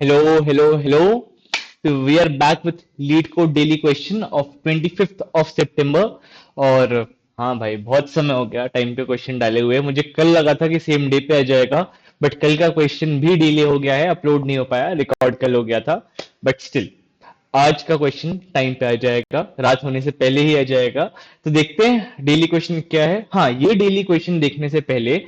Hello, hello, hello. So we are back with Lead Code Daily Question of 25th of September. और हाँ भाई, बहुत समय हो गया टाइम पे क्वेश्चन डाले हुए। मुझे कल लगा था कि सेम डे पे आ जाएगा, बट कल का क्वेश्चन भी डिले हो गया है, अपलोड नहीं हो पाया, रिकॉर्ड कल हो गया था। बट स्टिल आज का क्वेश्चन टाइम पे आ जाएगा, रात होने से पहले ही आ जाएगा। तो देखते हैं डेली क्वेश्चन क्या है। हाँ, ये डेली क्वेश्चन देखने से पहले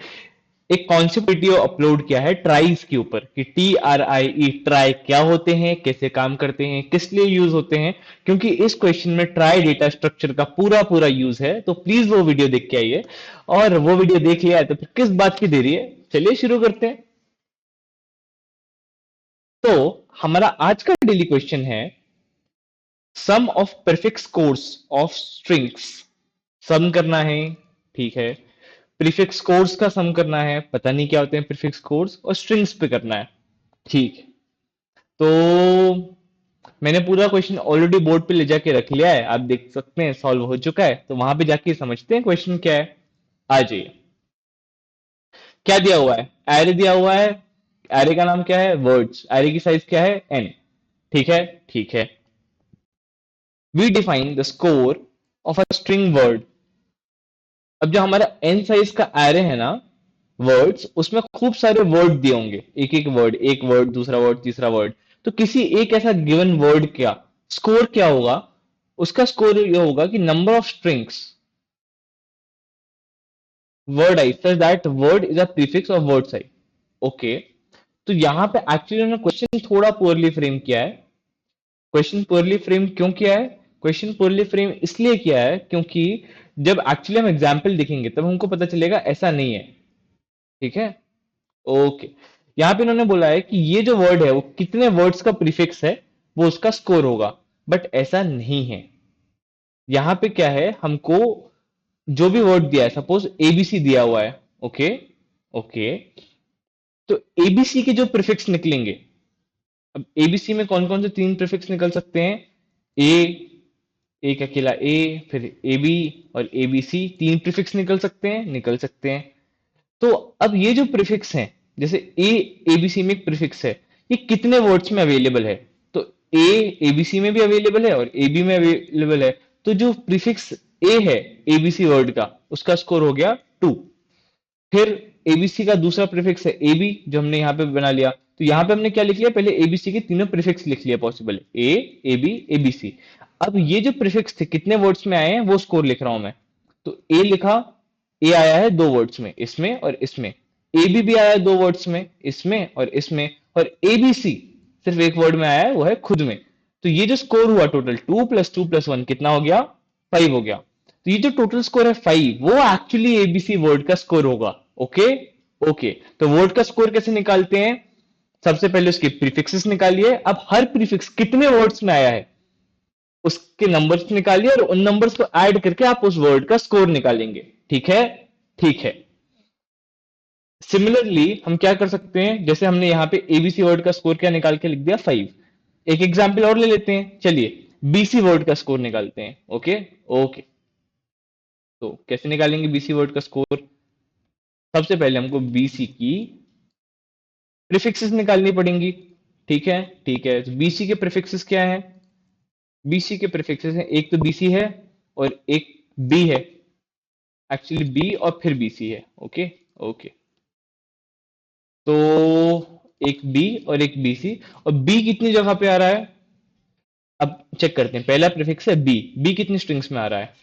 एक कॉन्सेप्ट वीडियो अपलोड किया है ट्राइज के ऊपर कि TRIE ट्राई क्या होते हैं, कैसे काम करते हैं, किस लिए यूज होते हैं। क्योंकि इस क्वेश्चन में ट्राई डेटा स्ट्रक्चर का पूरा पूरा यूज है, तो प्लीज वो वीडियो देख के आइए। और वो वीडियो देख लिया है तो फिर किस बात की देरी है, चलिए शुरू करते हैं। तो हमारा आज का डेली क्वेश्चन है sum of prefix codes of strings. Sum करना है, ठीक है। प्रीफिक्स कोड्स का सम करना है, पता नहीं क्या होते हैं प्रीफिक्स कोड्स, और स्ट्रिंग्स पे करना है, ठीक है। तो मैंने पूरा क्वेश्चन ऑलरेडी बोर्ड पे ले जाके रख लिया है, आप देख सकते हैं सॉल्व हो चुका है। तो वहां पे जाके समझते हैं क्वेश्चन क्या है। आ जाइए। क्या दिया हुआ है? एरे दिया हुआ है। एरे का नाम क्या है? वर्ड्स। एरे की साइज क्या है? n। ठीक है, ठीक है। We define the score of a string word. अब जो हमारा n साइज का एरे है ना, वर्ड्स, उसमें खूब सारे वर्ड दिए होंगे, एक वर्ड, दूसरा वर्ड, तीसरा वर्ड। तो किसी एक ऐसा गिवन वर्ड का स्कोर क्या होगा? उसका स्कोर ये होगा कि number of strings word I such that word is a prefix of word size. Okay. तो यहां पे एक्चुअली उन्होंने क्वेश्चन थोड़ा पुअरली फ्रेम किया है। क्वेश्चन पुअरली फ्रेम क्यों किया है? क्वेश्चन पुअरली फ्रेम इसलिए किया है क्योंकि जब एक्चुअली हम एग्जाम्पल देखेंगे तब हमको पता चलेगा ऐसा नहीं है। ठीक है, ओके। यहाँ पे इन्होंने बोला है कि ये जो वर्ड है वो कितने वर्ड्स का प्रीफिक्स है, वो उसका स्कोर होगा। बट ऐसा नहीं है। यहाँ पे क्या है, हमको जो भी वर्ड दिया है, सपोज एबीसी दिया हुआ है। Okay, okay. तो एबीसी के जो प्रीफिक्स निकलेंगे, अब एबीसी में कौन कौन से तीन प्रीफिक्स निकल सकते हैं? ए, एक अकेला ए, फिर ए बी और ए बी सी, तीन प्रीफिक्स निकल सकते हैं, निकल सकते हैं। तो अब ये जो प्रीफिक्स हैं, जैसे ए एबीसी में एक प्रीफिक्स है, ये कितने वर्ड्स में अवेलेबल है? तो ए एबीसी में भी अवेलेबल है और ए बी में अवेलेबल है। तो जो प्रीफिक्स ए है एबीसी वर्ड का, उसका स्कोर हो गया 2। फिर एबीसी का दूसरा प्रीफिक्स है ए बी, जो हमने यहाँ पे बना लिया। तो यहाँ पे हमने क्या लिख लिया? पहले एबीसी के तीनों प्रीफिक्स लिख लिया पॉसिबल, ए बी एबीसी। अब ये जो प्रीफिक्स थे कितने वर्ड्स में आए हैं वो स्कोर लिख रहा हूं मैं। तो ए लिखा, ए आया है दो वर्ड्स में, इसमें और इसमें। ए बी भी आया है दो वर्ड्स में, इसमें और इसमें। और ए बी सी सिर्फ एक वर्ड में आया है, वो है खुद में। तो ये जो स्कोर हुआ टोटल 2 + 2 + 1 कितना हो गया? 5 हो गया। तो ये जो टोटल स्कोर है 5, वो एक्चुअली एबीसी वर्ड का स्कोर होगा। Okay, okay. तो वर्ड का स्कोर कैसे निकालते हैं? सबसे पहले उसके प्रीफिक्सेस निकालिए। अब हर प्रीफिक्स कितने वर्ड्स में आया है उसके नंबर्स निकालिए, और उन नंबर्स को ऐड करके आप उस वर्ड का स्कोर निकालेंगे। ठीक है, ठीक है। सिमिलरली हम क्या कर सकते हैं, जैसे हमने यहाँ पे एबीसी वर्ड का स्कोर क्या निकाल के लिख दिया? 5। एक एग्जाम्पल और ले लेते हैं, चलिए बीसी वर्ड का स्कोर निकालते हैं। Okay, okay. तो कैसे निकालेंगे बीसी वर्ड का स्कोर? सबसे पहले हमको बीसी की प्रीफिक्सेस निकालनी पड़ेंगी। ठीक है, ठीक है। तो बीसी के प्रीफिक्सेस क्या है? बीसी के प्रीफिक्सेस हैं, एक तो बीसी है और एक बी है। एक्चुअली बी और फिर बीसी है। Okay, okay. तो एक बी और एक बीसी। और बी कितनी जगह पे आ रहा है? अब चेक करते हैं। पहला प्रीफिक्स है बी। बी कितनी स्ट्रिंग्स में आ रहा है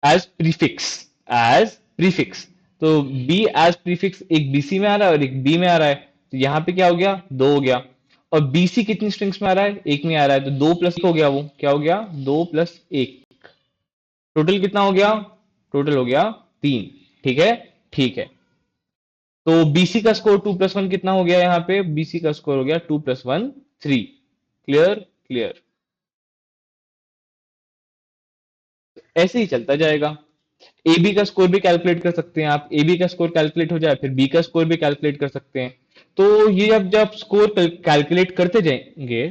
एज प्रीफिक्स? As prefix. तो बी एज प्रीफिक्स एक बीसी में आ रहा है और एक बी में आ रहा है। तो यहां पे क्या हो गया? दो हो गया। और बीसी कितनी स्ट्रिंग्स में आ रहा है? एक में आ रहा है। तो 2 + 1 हो गया। वो क्या हो गया? 2 + 1। टोटल कितना हो गया? टोटल हो गया 3। ठीक है, ठीक है। तो बीसी का स्कोर 2 + 1 कितना हो गया? यहाँ पे बीसी का स्कोर हो गया 2 + 1 3। Clear, clear. ऐसे ही चलता जाएगा। ए बी का स्कोर भी कैलकुलेट कर सकते हैं आप। ए बी का स्कोर कैलकुलेट हो जाए फिर बी का स्कोर भी कैलकुलेट कर सकते हैं। तो ये अब जब स्कोर कैलकुलेट करते जाएंगे,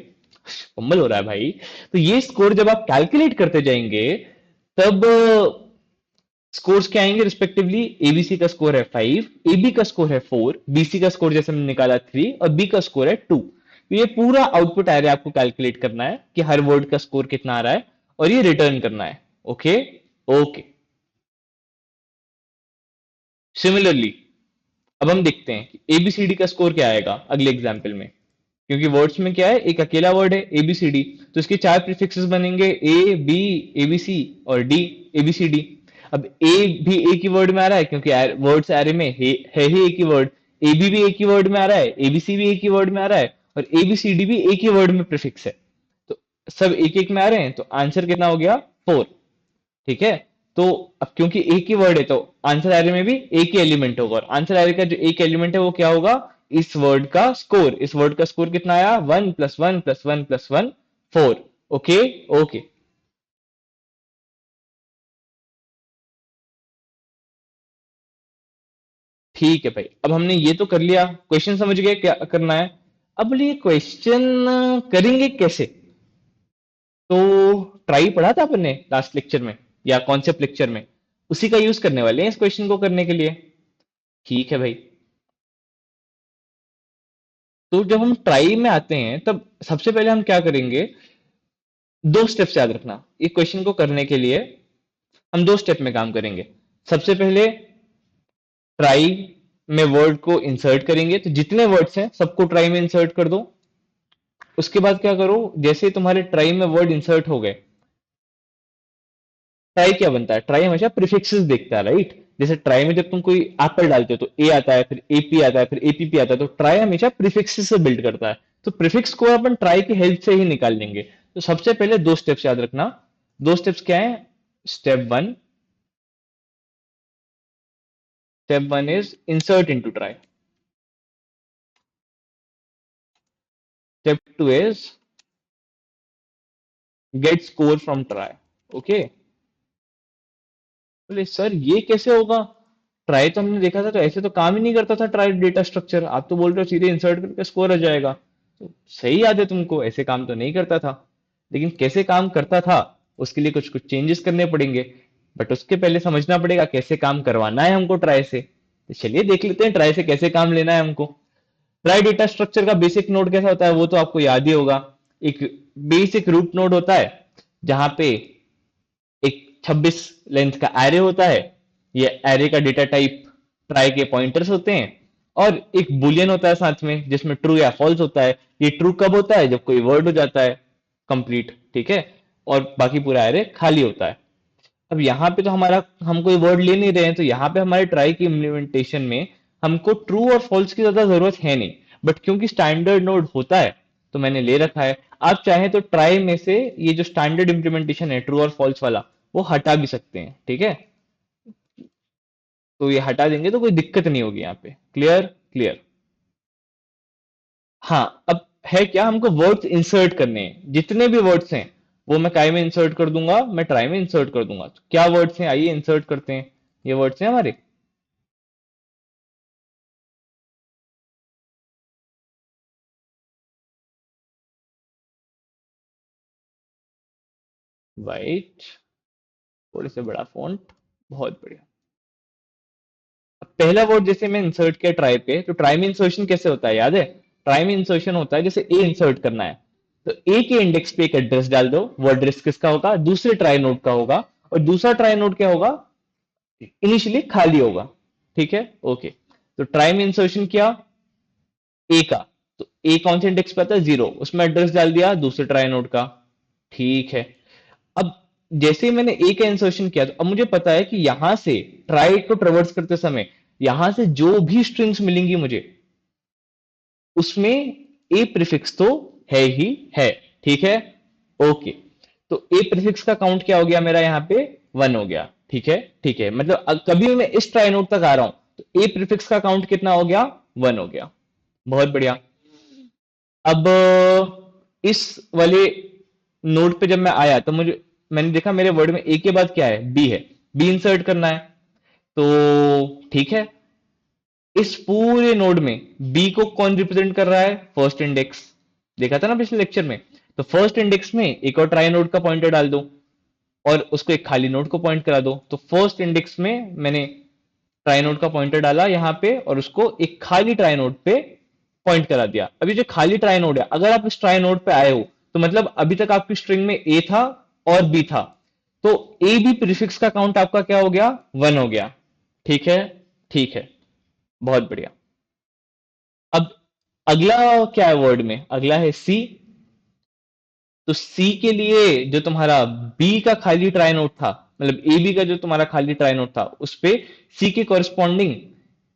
कम्बल हो रहा है भाई। तो ये स्कोर जब आप कैलकुलेट करते जाएंगे तब स्कोर्स क्या आएंगे रिस्पेक्टिवली? एबीसी का स्कोर है 5, एबी का स्कोर है 4, बीसी का स्कोर जैसे हमने निकाला 3 और बी का स्कोर है 2। तो ये पूरा आउटपुट एरे आपको कैलकुलेट करना है कि हर वर्ड का स्कोर कितना आ रहा है और ये रिटर्न करना है। ओके। ओके। सिमिलरली अब हम देखते हैं कि एबीसीडी का स्कोर क्या आएगा अगले एग्जाम्पल में। क्योंकि वर्ड्स में क्या है, एक अकेला वर्ड है एबीसीडी, तो इसके चार प्रीफिक्सेस बनेंगे, ए बी एबीसी और डी एबीसीडी। अब ए भी एक ही वर्ड में आ रहा है क्योंकि वर्ड्स एरे में है ही एक ही वर्ड। ए बी भी एक ही वर्ड में आ रहा है, एबीसी भी एक ही वर्ड में आ रहा है और एबीसीडी भी एक ही वर्ड में प्रीफिक्स है। तो सब एक एक में आ रहे हैं, तो आंसर कितना हो गया, 4। ठीक है। तो अब क्योंकि एक ही वर्ड है तो आंसर एरे में भी एक ही एलिमेंट होगा, और आंसर एरे का जो एक एलिमेंट है वो क्या होगा, इस वर्ड का स्कोर। इस वर्ड का स्कोर कितना आया, 1 + 1 + 1 + 1 4। ओके। ओके। ठीक है भाई, अब हमने ये तो कर लिया, क्वेश्चन समझ गए क्या करना है। अब बोलिए क्वेश्चन करेंगे कैसे। तो ट्राई पढ़ा था अपन ने लास्ट लेक्चर में या कॉन्सेप्ट लेक्चर में, उसी का यूज करने वाले हैं इस क्वेश्चन को करने के लिए। ठीक है भाई। तो जब हम ट्राई में आते हैं तब सबसे पहले हम क्या करेंगे, दो स्टेप्स याद रखना। एक क्वेश्चन को करने के लिए हम दो स्टेप में काम करेंगे। सबसे पहले ट्राई में वर्ड को इंसर्ट करेंगे, तो जितने वर्ड्स हैं सबको ट्राई में इंसर्ट कर दो। उसके बाद क्या करो, जैसे तुम्हारे ट्राई में वर्ड इंसर्ट हो गए, ट्राई क्या बनता है, ट्राई हमेशा प्रीफिक्सेस देखता है, राइट। जैसे ट्राई में जब तुम कोई एप्पल डालते हो तो ए आता है, फिर एपी आता है, फिर एपीपी आता है, तो ट्राई हमेशा प्रीफिक्सेस से बिल्ड करता है। तो प्रीफिक्स को अपन ट्राई की हेल्प से ही निकाल लेंगे। तो सबसे पहले दो स्टेप्स याद रखना। दो स्टेप्स क्या है, step one is insert into try, step 2 is get score from try. Okay. बोले सर ये कैसे होगा, ट्राई तो हमने देखा था तो ऐसे तो काम ही नहीं करता था ट्राई डेटा स्ट्रक्चर, आप तो बोल रहे हो सीधे इंसर्ट करके स्कोर आ जाएगा। तो सही याद है तुमको, ऐसे काम तो नहीं करता था। लेकिन कैसे काम करता था उसके लिए कुछ कुछ चेंजेस करने पड़ेंगे, बट उसके पहले समझना पड़ेगा कैसे काम करवाना है हमको ट्राई से। तो चलिए देख लेते हैं ट्राई से कैसे काम लेना है हमको। ट्राई डेटा स्ट्रक्चर का बेसिक नोड कैसा होता है वो तो आपको याद ही होगा। एक बेसिक रूट नोड होता है जहां पे एक 26 लेंथ का एरे होता है। ये एरे का डेटा टाइप ट्राई के पॉइंटर्स होते हैं, और एक बुलियन होता है साथ में जिसमें ट्रू या फॉल्स होता है। ये ट्रू कब होता है, जब कोई वर्ड हो जाता है कंप्लीट, ठीक है, और बाकी पूरा एरे खाली होता है। अब यहाँ पे तो हमारा हम कोई वर्ड ले नहीं रहे हैं, तो यहाँ पे हमारे ट्राई की इम्प्लीमेंटेशन में हमको ट्रू और फॉल्स की ज्यादा जरूरत है नहीं, बट क्योंकि स्टैंडर्ड नोड होता है तो मैंने ले रखा है। आप चाहें तो ट्राई में से ये जो स्टैंडर्ड इम्प्लीमेंटेशन है ट्रू और फॉल्स वाला, वो हटा भी सकते हैं, ठीक है। तो ये हटा देंगे तो कोई दिक्कत नहीं होगी यहाँ पे। क्लियर। क्लियर। हाँ, अब है क्या, हमको वर्ड्स इंसर्ट करने हैं, जितने भी वर्ड्स हैं वो मैं काय में इंसर्ट कर दूंगा, मैं ट्राई में इंसर्ट कर दूंगा। तो क्या वर्ड्स हैं, आइए इंसर्ट करते हैं। ये वर्ड्स हैं हमारे, वाइट, थोड़े से बड़ा फॉन्ट, बहुत बढ़िया। अब पहला वर्ड जैसे मैं इंसर्ट किया ट्राई पे, तो ट्राई में इंसर्शन कैसे होता है याद है। ट्राई में इंसर्शन होता है जैसे ए इंसर्ट करना है, तो ए के इंडेक्स पे एक एड्रेस डाल दो। वो एड्रेस किसका होगा, दूसरे ट्राई नोड का होगा, और दूसरा ट्राई नोड क्या होगा, इनिशियली खाली होगा। ठीक है। ओके। तो ट्राई में इंसर्शन किया ए का, तो ए कौन से इंडेक्स पे आता है, 0, उसमें एड्रेस डाल दिया दूसरे ट्राई नोड का। ठीक है। अब जैसे ही मैंने ए का इंसर्शन किया, तो अब मुझे पता है कि यहां से ट्राई को ट्रेवर्स करते समय यहां से जो भी स्ट्रिंग्स मिलेंगी मुझे, उसमें ए प्रीफिक्स तो है ही है। ठीक है। ओके। तो ए प्रीफिक्स का काउंट क्या हो गया मेरा यहाँ पे, 1 हो गया। ठीक है। ठीक है, मतलब कभी भी मैं इस ट्राई नोड तक आ रहा हूं तो ए प्रीफिक्स का काउंट कितना हो गया, 1 हो गया। बहुत बढ़िया। अब इस वाले नोड पे जब मैं आया तो मैंने देखा मेरे वर्ड में ए के बाद क्या है, बी है, बी इंसर्ट करना है। तो ठीक है, इस पूरे नोड में बी को कौन रिप्रेजेंट कर रहा है, फर्स्ट इंडेक्स। देखा था ना पिछले लेक्चर में। तो फर्स्ट इंडेक्स में एक और ट्राई नोड का पॉइंटर डाल दो, और उसको एक खाली नोड को पॉइंट करा दो। तो फर्स्ट इंडेक्स में मैंने ट्राई नोड का पॉइंटर डाला यहां पे, और उसको एक खाली ट्राई नोड पे पॉइंट करा दिया। अभी जो खाली ट्राई नोड है, अगर आप इस ट्राई नोड पे आए हो तो मतलब अभी तक आपकी स्ट्रिंग में ए था और बी था, तो ए बी प्रीफिक्स का काउंट आपका क्या हो गया, 1 हो गया। ठीक है, ठीक है, बहुत बढ़िया। अब अगला क्या है वर्ड में, अगला है सी। तो सी के लिए जो तुम्हारा बी का खाली ट्राई नोड था, मतलब ए बी का जो तुम्हारा खाली ट्राई नोड था, उस पे सी के कॉरेस्पॉन्डिंग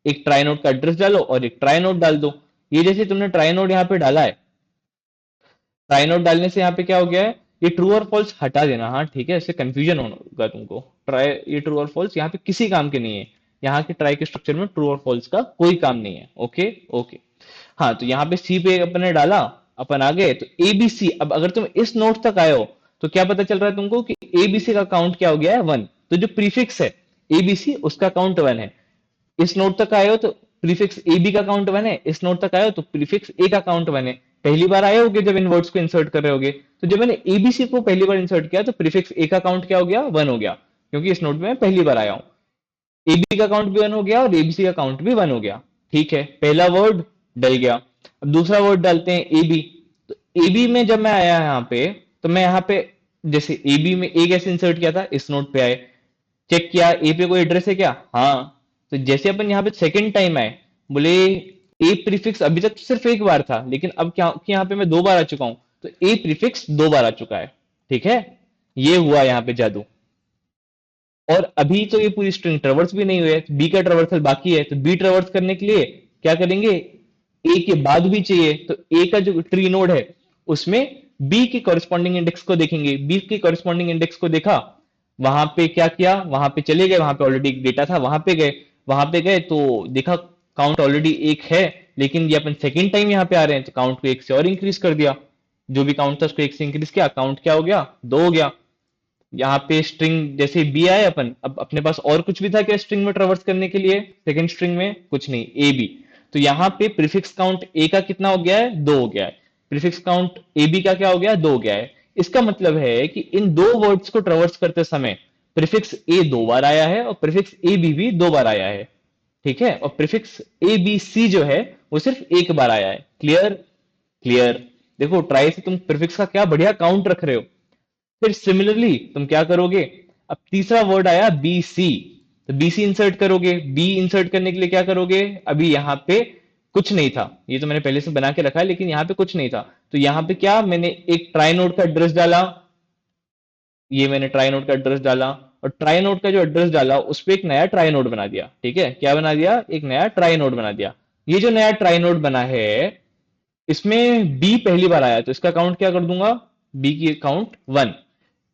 एक ट्राई नोड का एड्रेस डालो और एक ट्राई नोड डाल दो। ये जैसे तुमने ट्राई नोड यहाँ पे डाला है, ट्राई नोड डालने से यहाँ पे क्या हो गया है, ये ट्रू और फॉल्स हटा देना, हाँ ठीक है, इससे कंफ्यूजन होगा तुमको। ट्राई, ये ट्रू और फॉल्स यहाँ पे किसी काम के नहीं है, यहाँ के ट्राई के स्ट्रक्चर में ट्रू और फॉल्स का कोई काम नहीं है। Okay, okay. हाँ, तो यहाँ पे सी पे अपने डाला, अपन आ गए तो एबीसी। अब अगर तुम इस नोट तक आए हो तो क्या पता चल रहा है तुमको कि एबीसी का काउंट क्या हो गया है, 1। तो जो प्रीफिक्स है एबीसी, उसका काउंट 1 है। इस नोट तक आए हो तो प्रीफिक्स ए बी का काउंट 1 है, इस नोट तक आए हो तो प्रीफिक्स ए का काउंट 1 है। पहली बार आए होगे जब इन वर्ड्स को इंसर्ट कर रहे होगे, तो जब मैंने एबीसी को पहली बार इंसर्ट किया तो प्रीफिक्स ए का काउंट क्या हो गया, 1 हो गया, क्योंकि इस नोट में मैं पहली बार आया हूं। एबी का काउंट भी 1 हो गया और एबीसी का काउंट भी 1 हो गया। ठीक है, पहला वर्ड डल गया। अब दूसरा वर्ड डालते हैं एबी। तो एबी में जब मैं आया यहाँ पे, तो मैं यहाँ पे जैसे एबी में ए कैसे इंसर्ट किया था, इस नोट पे आए, चेक किया ए पे कोई एड्रेस है क्या, हाँ। तो जैसे अपन यहाँ पे सेकंड टाइम आए, बोले ए प्रीफिक्स अभी तक सिर्फ एक बार था, लेकिन अब क्या कि यहाँ पे मैं 2 बार आ चुका हूं, तो ए प्रीफिक्स 2 बार आ चुका है। ठीक है, ये हुआ यहाँ पे जादू। और अभी तो ये पूरी स्ट्रिंग ट्रेवर्स भी नहीं हुई है, बी का ट्रेवर्सल बाकी है, तो बी ट्रेवर्स करने के लिए क्या करेंगे, ए के बाद भी चाहिए, तो ए का जो ट्री नोड है उसमें बी के कॉरेस्पॉन्डिंग इंडेक्स को देखेंगे। बी के कॉरेस्पॉन्डिंग इंडेक्स को देखा, वहां पे क्या किया, वहां पे चले गए, वहां पे ऑलरेडी एक डेटा था, वहां पे गए, वहां पे गए तो देखा काउंट ऑलरेडी एक है, लेकिन ये अपन सेकेंड टाइम यहाँ पे आ रहे हैं तो काउंट को एक से और इंक्रीज कर दिया। जो भी काउंट था उसको एक से इंक्रीज किया, काउंट क्या हो गया, 2 हो गया। यहाँ पे स्ट्रिंग जैसे बी आए अपन, अब अपने पास और कुछ भी था क्या स्ट्रिंग में ट्रेवर्स करने के लिए, सेकंड स्ट्रिंग में कुछ नहीं, ए बी। तो यहाँ पे प्रीफिक्स काउंट ए का कितना हो गया है, 2 हो गया है। प्रीफिक्स काउंट ए बी का क्या हो गया, 2 हो गया है। इसका मतलब है कि इन दो वर्ड्स को ट्रेवर्स करते समय प्रीफिक्स ए 2 बार आया है और प्रीफिक्स ए बी भी 2 बार आया है। ठीक है, और प्रीफिक्स ए बी सी जो है वो सिर्फ एक बार आया है। Clear, clear. देखो ट्राई से तुम प्रीफिक्स का क्या बढ़िया काउंट रख रहे हो। फिर सिमिलरली तुम क्या करोगे, अब तीसरा वर्ड आया बी सी, तो बी सी इंसर्ट करोगे। बी इंसर्ट करने के लिए क्या करोगे, अभी यहाँ पे कुछ नहीं था, ये तो मैंने पहले से बना के रखा है, लेकिन यहाँ पे कुछ नहीं था, तो यहाँ पे क्या, मैंने एक ट्राई नोड का एड्रेस डाला। ये मैंने ट्राई नोड का एड्रेस डाला, और ट्राई नोड का जो एड्रेस डाला उस पे एक नया ट्राई नोड बना दिया। ठीक है, क्या बना दिया, एक नया ट्राई नोड बना दिया। ये जो नया ट्राई नोड बना है, इसमें बी पहली बार आया, तो इसका काउंट क्या कर दूंगा, बी की काउंट 1।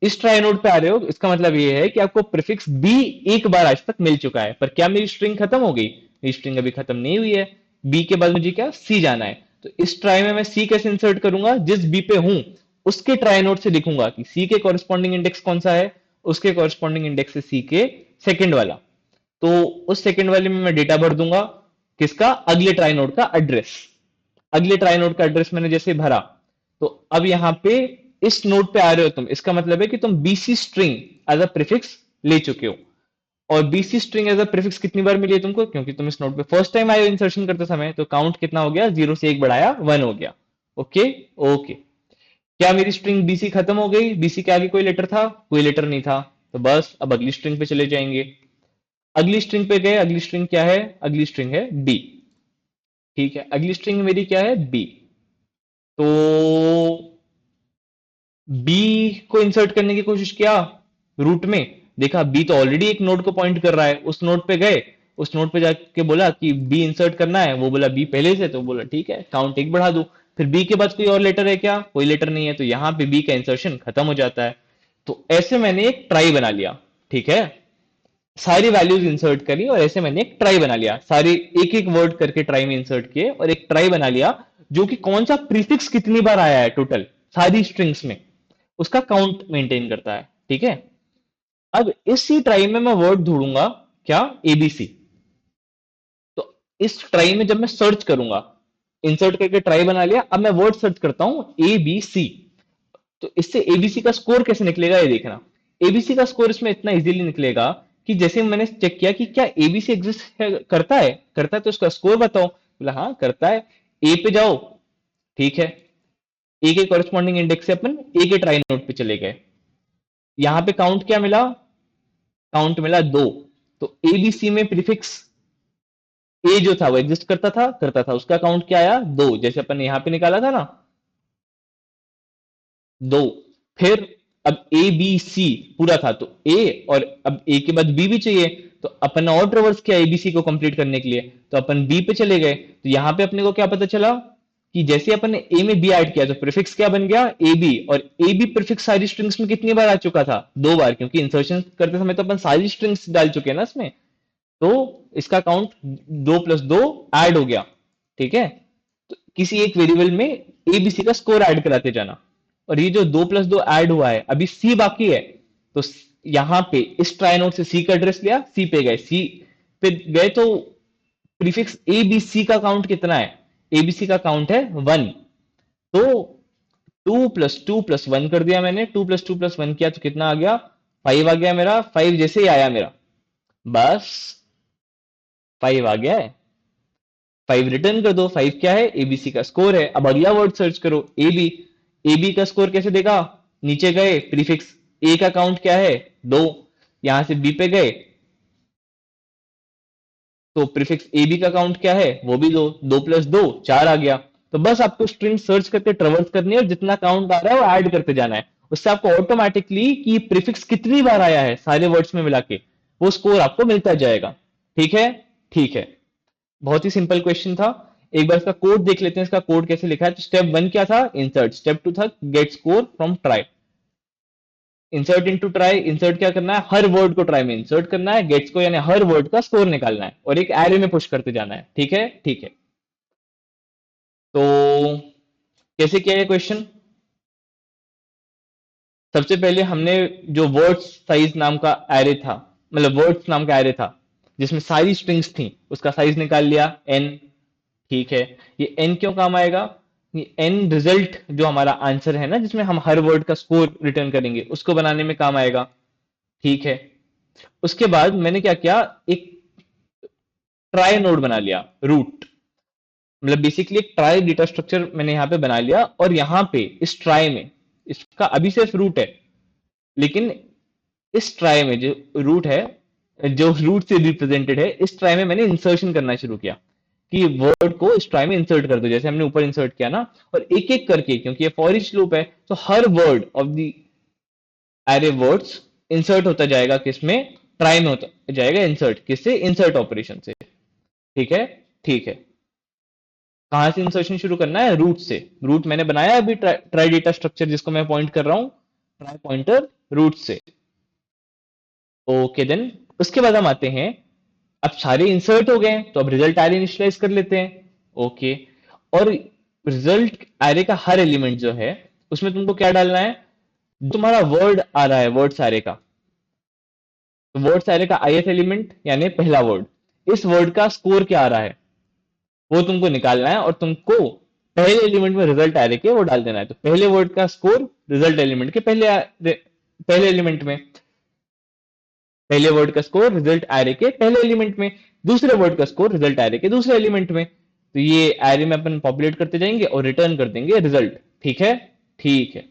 इस ट्राई नोड पे आ रहे हो, इसका मतलब ये है कि आपको प्रीफिक्स बी एक बार आज तक मिल चुका है। पर क्या मेरी स्ट्रिंग खत्म हो गई, मेरी स्ट्रिंग अभी खत्म नहीं हुई है। बी के बाद मुझे क्या, सी जाना है। तो इस ट्राई में मैं सी कैसे इंसर्ट करूंगा, जिस बी पे हूं उसके ट्राई नोड से लिखूंगा कि सी के कॉरेस्पॉन्डिंग इंडेक्स कौन सा है, उसके कॉरेस्पॉन्डिंग इंडेक्स है सी के सेकंड वाला। तो उस सेकंड वाले में मैं डेटा भर दूंगा, किसका, अगले ट्राई नोड का एड्रेस। अगले ट्राई नोड का एड्रेस मैंने जैसे भरा, तो अब यहां पे इस नोड पे आ रहे हो तुम, इसका मतलब है कि तुम BC string as a prefix ले चुके हो। और BC string as a prefix कितनी बार मिली है तुमको, क्योंकि तुम इस नोड पे फर्स्ट टाइम आए हो इंसर्शन करते समय, तो काउंट कितना हो गया, 0 से 1 बढ़ाया 1 हो गया। Okay, okay. क्या मेरी स्ट्रिंग बीसी खत्म हो गई, बीसी के आगे कोई लेटर था, कोई लेटर नहीं था, तो बस अब अगली स्ट्रिंग पे चले जाएंगे। अगली स्ट्रिंग पे गए, अगली स्ट्रिंग क्या है, अगली स्ट्रिंग है बी। ठीक है, अगली स्ट्रिंग मेरी क्या है, बी। तो बी को इंसर्ट करने की कोशिश किया, रूट में देखा बी तो ऑलरेडी एक नोड को पॉइंट कर रहा है, उस नोड पे गए, उस नोड पे जाके बोला कि बी इंसर्ट करना है, वो बोला बी पहले से, तो बोला ठीक है काउंट एक बढ़ा दो। फिर बी के बाद कोई और लेटर है क्या, कोई लेटर नहीं है, तो यहां पे बी का इंसर्शन खत्म हो जाता है। तो ऐसे मैंने एक ट्राई बना लिया। ठीक है, सारी वैल्यूज इंसर्ट करी और ऐसे मैंने एक ट्राई बना लिया, सारे एक एक वर्ड करके ट्राई में इंसर्ट किए और एक ट्राई बना लिया, जो कि कौन सा प्रीफिक्स कितनी बार आया है टोटल सारी स्ट्रिंग्स में, उसका काउंट मेंटेन करता है। ठीक है, अब इसी ट्राई में मैं वर्ड ढूंढूंगा, क्या, एबीसी। तो इस ट्राई में जब मैं सर्च करूंगा, इंसर्ट करके ट्राई बना लिया, अब मैं वर्ड सर्च करता हूं ए बी सी। तो इससे एबीसी का स्कोर कैसे निकलेगा, ये देखना। एबीसी का स्कोर इसमें इतना इजीली निकलेगा कि जैसे मैंने चेक किया कि क्या एबीसी एग्जिस्ट है, करता है, करता है तो उसका स्कोर बताओ, बोला हाँ करता है। ए पे जाओ, ठीक है, ए के कॉरेस्पॉन्डिंग इंडेक्स से अपन ए के ट्राई नोड पे चले गए। यहां पे काउंट क्या मिला? काउंट मिला 2। तो एबीसी में प्रीफिक्स ए जो था वो एग्जिस्ट करता था, उसका काउंट क्या आया? 2, जैसे अपन ने यहां पे निकाला था ना, 2। फिर अब ए बी सी पूरा था तो ए, और अब ए के बाद बी भी चाहिए, तो अपन ने और ट्रेवर्स किया एबीसी को कंप्लीट करने के लिए, तो अपन बी पे चले गए। तो यहां पे अपने को क्या पता चला कि जैसे अपन ने ए में बी ऐड किया तो प्रीफिक्स क्या बन गया? A B. और ए बी प्रीफिक्स सारी स्ट्रिंग्स में कितनी बार आ चुका था? 2 बार, क्योंकि इंसर्शन करते समय तो अपन सारी स्ट्रिंग्स डाल चुके हैं ना इसमें। तो इसका काउंट 2 + 2 ऐड हो गया, ठीक है। तो किसी एक वेरिएबल में एबीसी का स्कोर ऐड कराते जाना, और ये जो 2 + 2 ऐड हुआ है, अभी सी बाकी है। तो यहां पे इस ट्राई नोड से सी का एड्रेस लिया, सी पे गए, सी पे गए तो प्रीफिक्स एबीसी का काउंट कितना है? एबीसी का काउंट है 1। तो 2 + 2 + 1 कर दिया मैंने, 2 + 2 + 1 किया तो कितना आ गया? 5 आ गया मेरा। 5 जैसे ही आया मेरा, बस 5 आ गया है, 5 रिटर्न कर दो। 5 क्या है? एबीसी का स्कोर है। अब अगला वर्ड सर्च करो, ए बी। ए बी का स्कोर कैसे देखा? नीचे गए, प्रीफिक्स ए का काउंट क्या है? 2। यहां से बी पे गए तो प्रीफिक्स ए बी का काउंट क्या है? वो भी 2। 2 + 2 4 आ गया। तो बस आपको स्ट्रिंग सर्च करके ट्रेवर्स करनी है, और जितना काउंट आ रहा है वो ऐड करते जाना है। उससे आपको ऑटोमेटिकली कि प्रीफिक्स कितनी बार आया है सारे वर्ड्स में मिला के, वो स्कोर आपको मिलता जाएगा। ठीक है? ठीक है। बहुत ही सिंपल क्वेश्चन था। एक बार इसका कोड देख लेते हैं, इसका कोड कैसे लिखा है। तो स्टेप 1 क्या था? इंसर्ट। स्टेप 2 था get score from trie. Insert into trie, insert क्या करना है? हर वर्ड को ट्राई में इंसर्ट करना है। गेट्स को यानी हर वर्ड का स्कोर निकालना है, और एक एरे में पुश करते जाना है। ठीक है? ठीक है। तो कैसे किया ये क्वेश्चन? सबसे पहले हमने जो वर्ड्स साइज नाम का एरे था, मतलब वर्ड्स नाम का एरे था जिसमें सारी स्ट्रिंग्स थी, उसका साइज निकाल लिया n। ठीक है। ये n क्यों काम आएगा? ये n रिजल्ट जो हमारा आंसर है ना, जिसमें हम हर वर्ड का स्कोर रिटर्न करेंगे, उसको बनाने में काम आएगा। ठीक है। उसके बाद मैंने क्या किया? एक ट्राई नोड बना लिया, रूट। मतलब बेसिकली एक ट्राई डेटा स्ट्रक्चर मैंने यहाँ पे बना लिया, और यहाँ पे इस ट्राई में, इसका अभी सिर्फ रूट है, लेकिन इस ट्राई में जो रूट है, जो रूट से रिप्रेजेंटेड है, इस ट्राई में मैंने इंसर्शन करना शुरू किया कि वर्ड को इस ट्राई में इंसर्ट कर दो, जैसे हमने ऊपर इंसर्ट किया ना। और एक एक करके, क्योंकि ये फॉर ईच लूप है, तो हर word of the array words insert होता जाएगा किसमें? ट्राई में होता जाएगा इंसर्ट। किससे? इंसर्ट ऑपरेशन से। ठीक है? ठीक है। कहां से इंसर्शन शुरू करना है? रूट से। रूट मैंने बनाया अभी ट्राई डेटा स्ट्रक्चर जिसको मैं पॉइंट कर रहा हूं, ट्राई पॉइंटर रूट से। ओके देन, उसके बाद हम आते हैं, अब सारे इंसर्ट हो गए हैं, तो अब रिजल्ट एरे इनिशियलाइज कर लेते हैं। ओके। और रिजल्ट एरे का हर एलिमेंट जो है, उसमें तुमको क्या डालना है? जो तुम्हारा वर्ड आ रहा है वर्ड्स एरे का, तो वर्ड्स एरे का ith एलिमेंट यानी पहला वर्ड, इस वर्ड का स्कोर क्या आ रहा है वो तुमको निकालना है, और तुमको पहले एलिमेंट में रिजल्ट एरे के वो डाल देना है। तो पहले वर्ड का स्कोर रिजल्ट एलिमेंट के पहले एलिमेंट में, पहले वर्ड का स्कोर रिजल्ट एरे के पहले एलिमेंट में, दूसरे वर्ड का स्कोर रिजल्ट एरे के दूसरे एलिमेंट में। तो ये एरे में अपन पॉपुलेट करते जाएंगे और रिटर्न कर देंगे रिजल्ट। ठीक है? ठीक है।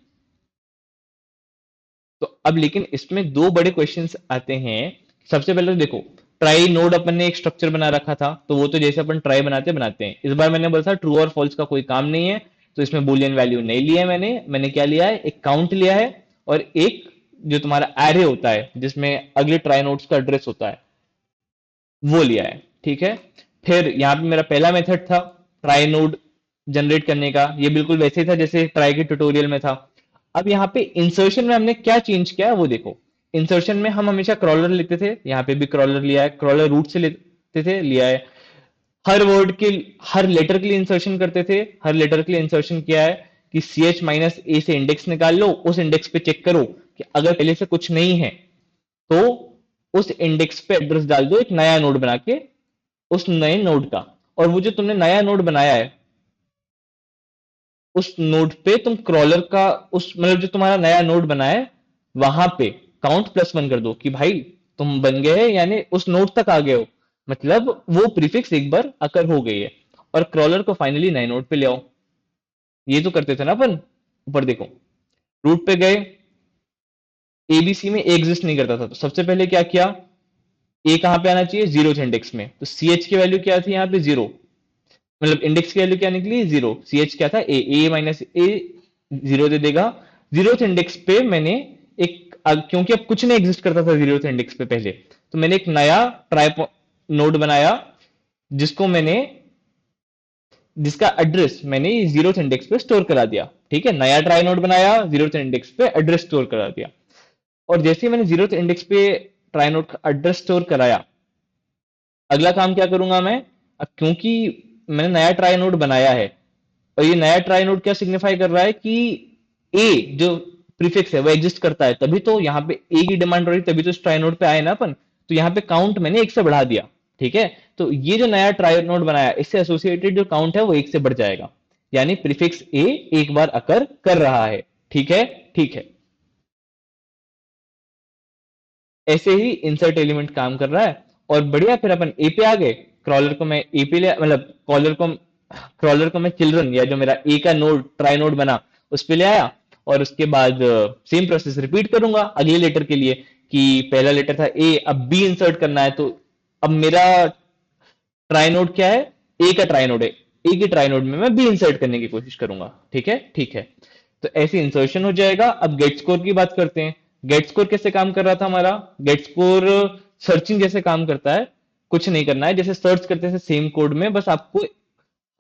तो अब लेकिन इसमें दो बड़े क्वेश्चंस आते हैं। सबसे पहले तो देखो, ट्राई नोड अपन ने एक स्ट्रक्चर बना रखा था, तो वो तो जैसे अपन ट्राई बनाते बनाते हैं। इस बार मैंने बोला था ट्रू और फॉल्स का कोई काम नहीं है, तो इसमें बुलियन वैल्यू नहीं लिया है मैंने। मैंने क्या लिया है? एक काउंट लिया है, और एक जो तुम्हारा एरे होता है जिसमें अगले ट्राई नोड्स का एड्रेस होता है, वो लिया है। ठीक है। फिर यहाँ पे मेरा पहला मेथड था ट्राई नोड जनरेट करने का, ये बिल्कुल वैसे ही था जैसे ट्राई के ट्यूटोरियल में था। अब यहाँ पे इंसर्शन में हमने क्या चेंज किया है वो देखो। इंसर्शन में हम हमेशा क्रॉलर लेते थे, यहाँ पे भी क्रॉलर लिया है, क्रॉलर रूट से लेते थे, लिया है। हर वर्ड के, हर लेटर के लिए इंसर्शन करते थे, हर लेटर के लिए इंसर्शन किया है कि CH-A से इंडेक्स निकाल लो, उस इंडेक्स पे चेक करो कि अगर पहले से कुछ नहीं है तो उस इंडेक्स पे एड्रेस डाल दो एक नया नोड बना के, उस नए नोड का। और वो जो तुमने नया नोड बनाया है, उस नोड पे तुम क्रॉलर का, उस मतलब जो तुम्हारा नया नोड बना है, वहां पे काउंट +1 कर दो कि भाई तुम बन गए, यानी उस नोड तक आ गए हो, मतलब वो प्रीफिक्स एक बार अकर हो गई है। और क्रॉलर को फाइनली नए नोड पे ले आओ। ये तो करते थे ना अपन। ऊपर देखो, रूट पे गए, एबीसी में ए एग्जिस्ट नहीं करता था, तो सबसे पहले क्या किया, ए कहां पे आना चाहिए, जीरो इंडेक्स में, तो सी एच की वैल्यू क्या थी यहाँ पे, जीरो, मतलब इंडेक्स की वैल्यू क्या निकली, जीरो, सी एच क्या था, ए माइनस ए, जीरो दे देगा। जीरो इंडेक्स पे मैंने एक क्योंकि अब कुछ नहीं एग्जिस्ट करता था जीरो इंडेक्स पे पहले, तो मैंने एक नया ट्राई नोड बनाया, जिसको मैंने, जिसका एड्रेस मैंने जीरो इंडेक्स पे स्टोर करा दिया। ठीक है, नया ट्राई नोड बनाया, जीरो इंडेक्स पे एड्रेस स्टोर करा दिया। और जैसे ही मैंने जीरो इंडेक्स पे ट्राई नोड का एड्रेस स्टोर कराया, अगला काम क्या करूंगा मैं, अब क्योंकि मैंने नया ट्राई नोड बनाया है, और ये नया ट्राई नोड क्या सिग्निफाई कर रहा है कि ए जो प्रीफिक्स है वो एग्जिस्ट करता है, तभी तो यहाँ पे ए की डिमांड हो रही, तभी तो इस ट्राई नोड पे आए ना अपन, तो यहाँ पे काउंट मैंने एक से बढ़ा दिया। ठीक है, तो ये जो नया ट्राई नोड बनाया, इससे एसोसिएटेड जो काउंट है वो एक से बढ़ जाएगा, यानी प्रीफिक्स ए एक बार अकर कर रहा है। ठीक है, ठीक है, ऐसे ही इंसर्ट एलिमेंट काम कर रहा है। और बढ़िया, फिर अपन ए पे आ गए, क्रॉलर को मैं ए पे ले, मतलब क्रॉलर को मैं चिल्ड्रन, या जो मेरा ए का नोड ट्राई नोड बना उस पे ले आया, और उसके बाद सेम प्रोसेस रिपीट करूंगा अगले लेटर के लिए, कि पहला लेटर था ए, अब बी इंसर्ट करना है, तो अब मेरा ट्राई नोड क्या है, ए का ट्राई नोड है, ए के ट्राई नोड में मैं बी इंसर्ट करने की कोशिश करूंगा। ठीक है, ठीक है, तो ऐसे इंसर्शन हो जाएगा। अब गेट स्कोर की बात करते हैं। गेट स्कोर कैसे काम कर रहा था हमारा, गेट स्कोर सर्चिंग जैसे काम करता है, कुछ नहीं करना है, जैसे सर्च करते थे सेम कोड में, बस आपको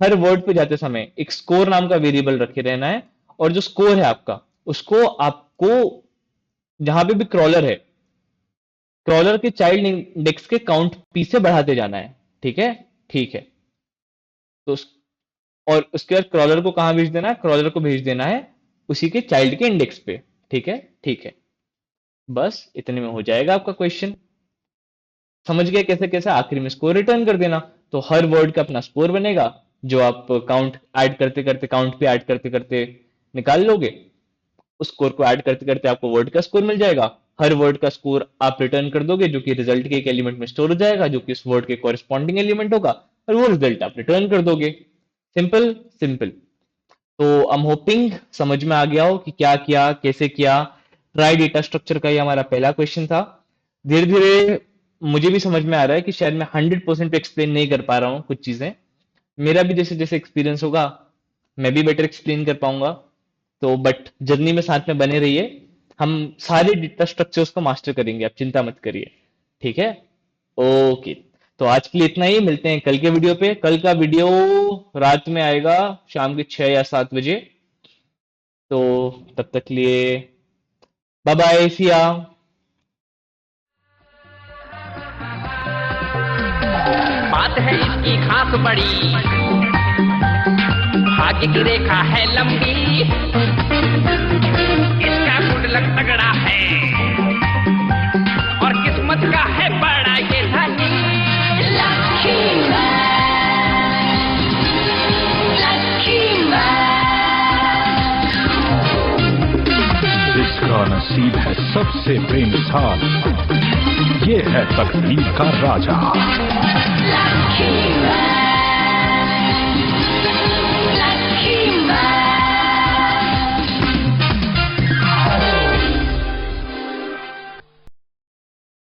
हर वर्ड पे जाते समय एक स्कोर नाम का वेरिएबल रखे रहना है, और जो स्कोर है आपका, उसको आपको जहां पे भी क्रॉलर है, क्रॉलर के चाइल्ड इंडेक्स के काउंट पी से बढ़ाते जाना है। ठीक है, ठीक है, तो और उसके बाद क्रॉलर को कहां भेज देना है, क्रॉलर को भेज देना है उसी के चाइल्ड के इंडेक्स पे। ठीक है, ठीक है, बस इतने में हो जाएगा आपका क्वेश्चन। समझ गए कैसे कैसे, आखिर में स्कोर रिटर्न कर देना, तो हर वर्ड का अपना स्कोर बनेगा, जो आप काउंट ऐड करते करते, काउंट पे ऐड करते करते निकाल लोगे, उस स्कोर को ऐड करते करते आपको वर्ड का स्कोर मिल जाएगा। हर वर्ड का स्कोर आप रिटर्न कर दोगे, जो कि रिजल्ट के एक एलिमेंट में स्टोर हो जाएगा, जो कि उस वर्ड के कॉरेस्पॉन्डिंग एलिमेंट होगा, और वो रिजल्ट आप रिटर्न कर दोगे। Simple simple. तो आई एम होपिंग समझ में आ गया हो कि क्या किया, कैसे किया। ट्राई डेटा स्ट्रक्चर का ये हमारा पहला क्वेश्चन था। धीरे धीरे मुझे भी समझ में आ रहा है कि शायद मैं 100% एक्सप्लेन नहीं कर पा रहा हूँ कुछ चीजें। मेरा भी जैसे जैसे एक्सपीरियंस होगा, मैं भी बेटर एक्सप्लेन कर पाऊंगा। तो बट जर्नी में साथ में बने रहिए, हम सारे डेटा स्ट्रक्चर्स को मास्टर करेंगे, आप चिंता मत करिए। ठीक है, ओके। तो आज के लिए इतना ही, मिलते हैं कल के वीडियो पे। कल का वीडियो रात में आएगा, शाम के 6 या 7 बजे। तो तब तक के लिए बाय बाय, सिया। बात है इसकी खास बड़ी, भाग्य की रेखा है लंबी, इसका गुडलक तगड़ा है और किस्मत का है बड़ा ये धनी। जिसका नसीब है सबसे बेमिसाल, ये है तकदीर का राजा।